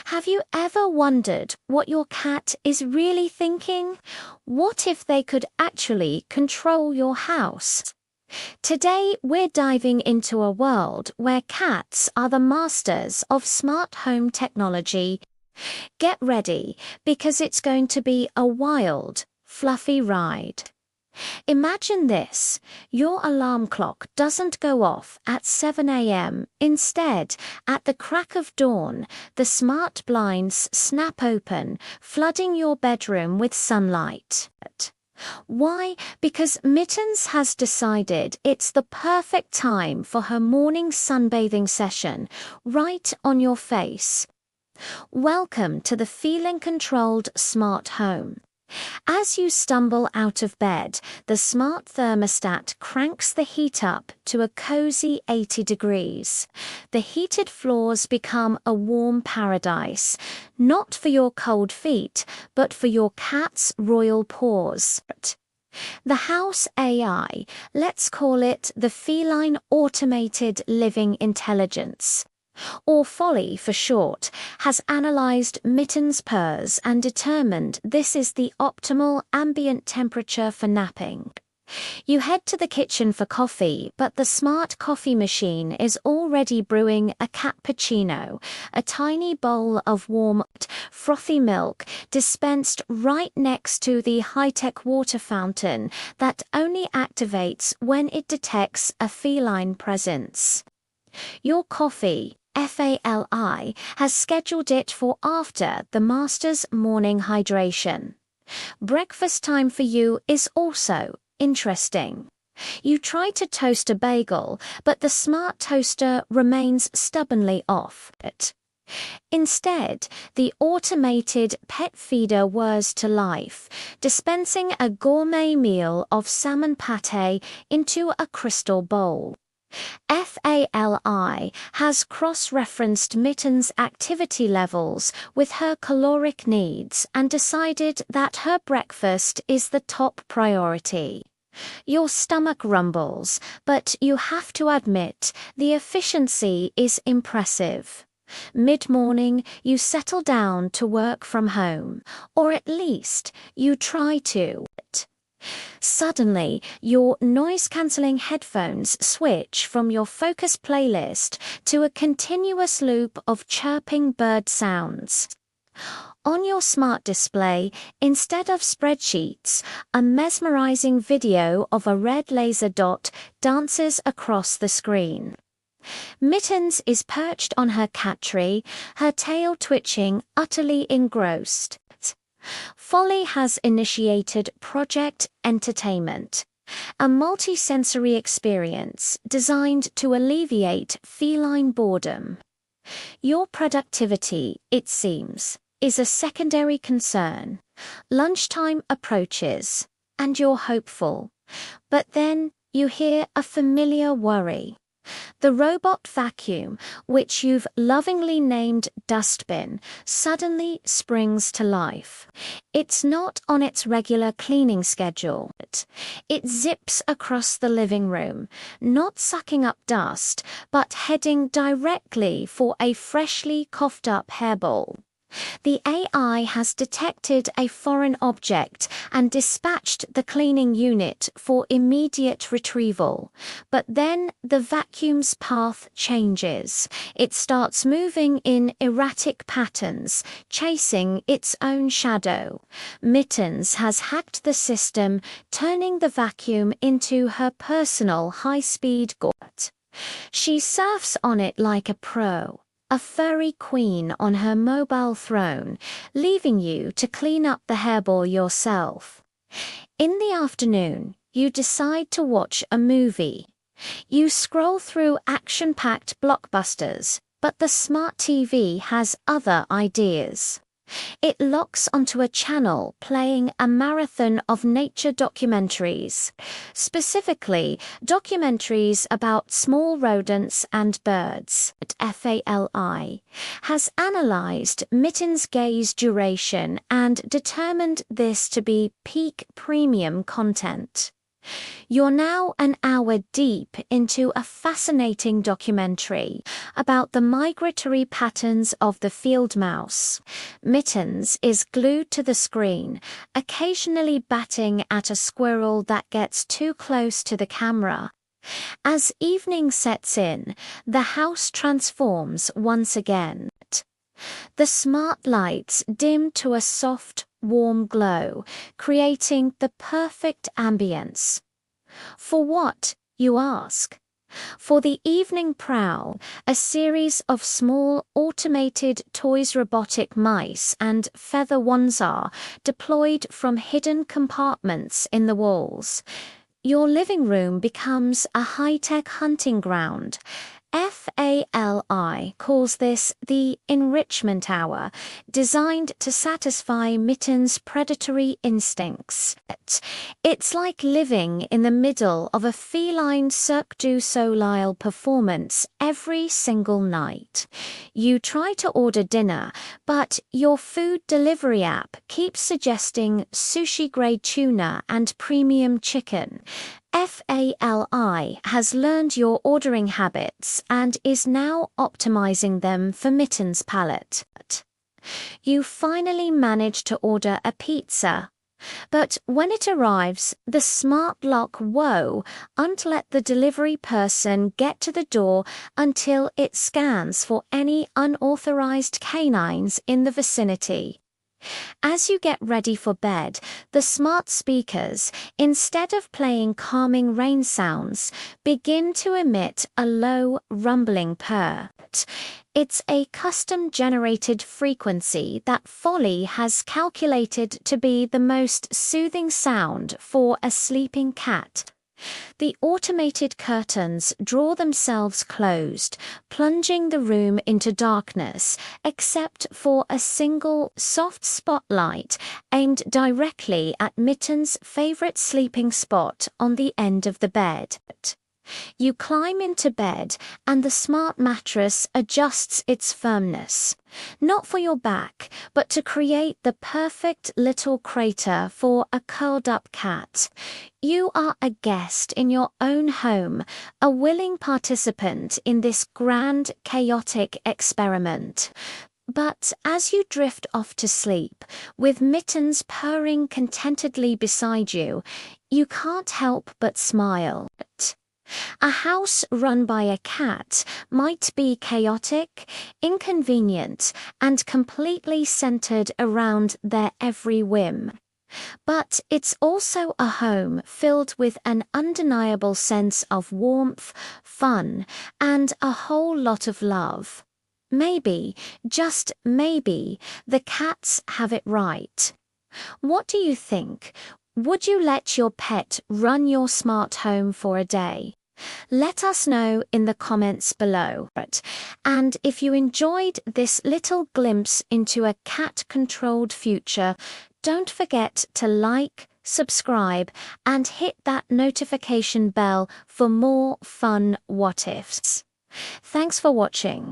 Have you ever wondered what your cat is really thinking? What if they could actually control your house? Today, we're diving into a world where cats are the masters of smart home technology. Get ready, because it's going to be a wild, fluffy ride. Imagine this: your alarm clock doesn't go off at 7 a.m. Instead, at the crack of dawn, the smart blinds snap open, flooding your bedroom with sunlight. Why? Because Mittens has decided it's the perfect time for her morning sunbathing session, right on your face. Welcome to the feeling-controlled smart home. As you stumble out of bed, the smart thermostat cranks the heat up to a cozy 80 degrees. The heated floors become a warm paradise, not for your cold feet, but for your cat's royal paws. The house AI, let's call it the feline automated living intelligence, or Folly for short, has analyzed Mittens' purrs and determined this is the optimal ambient temperature for napping. You head to the kitchen for coffee, but the smart coffee machine is already brewing a cappuccino, a tiny bowl of warm, frothy milk dispensed right next to the high-tech water fountain that only activates when it detects a feline presence. Your coffee, FALI, has scheduled it for after the master's morning hydration. Breakfast time for you is also interesting. You try to toast a bagel, but the smart toaster remains stubbornly off. Instead, the automated pet feeder whirs to life, dispensing a gourmet meal of salmon pâté into a crystal bowl. FALI has cross-referenced Mittens' activity levels with her caloric needs and decided that her breakfast is the top priority. Your stomach rumbles, but you have to admit the efficiency is impressive. Mid-morning, you settle down to work from home, or at least you try to. Suddenly, your noise-cancelling headphones switch from your focus playlist to a continuous loop of chirping bird sounds. On your smart display, instead of spreadsheets, a mesmerizing video of a red laser dot dances across the screen. Mittens is perched on her cat tree, her tail twitching, utterly engrossed. Folly has initiated Project Entertainment, a multi-sensory experience designed to alleviate feline boredom. Your productivity, it seems, is a secondary concern. Lunchtime approaches, and you're hopeful. But then you hear a familiar worry. The robot vacuum, which you've lovingly named Dustbin, suddenly springs to life. It's not on its regular cleaning schedule. It zips across the living room, not sucking up dust, but heading directly for a freshly coughed-up hairball. The AI has detected a foreign object and dispatched the cleaning unit for immediate retrieval. But then the vacuum's path changes. It starts moving in erratic patterns, chasing its own shadow. Mittens has hacked the system, turning the vacuum into her personal high-speed gauntlet. She surfs on it like a pro, a furry queen on her mobile throne, leaving you to clean up the hairball yourself. In the afternoon, you decide to watch a movie. You scroll through action-packed blockbusters, but the smart TV has other ideas. It locks onto a channel playing a marathon of nature documentaries, specifically documentaries about small rodents and birds. FALI has analyzed Mittens' gaze duration and determined this to be peak premium content. You're now an hour deep into a fascinating documentary about the migratory patterns of the field mouse. Mittens is glued to the screen, occasionally batting at a squirrel that gets too close to the camera. As evening sets in, the house transforms once again. The smart lights dim to a soft, warm glow, creating the perfect ambience. For what, you ask? For the evening prowl, a series of small automated toys robotic mice and feather ones are deployed from hidden compartments in the walls. Your living room becomes a high-tech hunting ground. FALI calls this the enrichment hour, designed to satisfy Mitten's predatory instincts. It's like living in the middle of a feline Cirque du Soleil performance every single night. You try to order dinner, but your food delivery app keeps suggesting sushi-grade tuna and premium chicken. FALI has learned your ordering habits and is now optimizing them for Mitten's palate. You finally manage to order a pizza. But when it arrives, the smart lock won't let the delivery person get to the door until it scans for any unauthorized canines in the vicinity. As you get ready for bed, the smart speakers, instead of playing calming rain sounds, begin to emit a low, rumbling purr. It's a custom-generated frequency that Folly has calculated to be the most soothing sound for a sleeping cat. The automated curtains draw themselves closed, plunging the room into darkness, except for a single soft spotlight aimed directly at Mitten's favorite sleeping spot on the end of the bed. You climb into bed, and the smart mattress adjusts its firmness, not for your back, but to create the perfect little crater for a curled-up cat. You are a guest in your own home, a willing participant in this grand, chaotic experiment. But as you drift off to sleep, with Mittens purring contentedly beside you, you can't help but smile. A house run by a cat might be chaotic, inconvenient, and completely centered around their every whim. But it's also a home filled with an undeniable sense of warmth, fun, and a whole lot of love. Maybe, just maybe, the cats have it right. What do you think? Would you let your pet run your smart home for a day? Let us know in the comments below. And if you enjoyed this little glimpse into a cat-controlled future, don't forget to like, subscribe, and hit that notification bell for more fun what-ifs. Thanks for watching.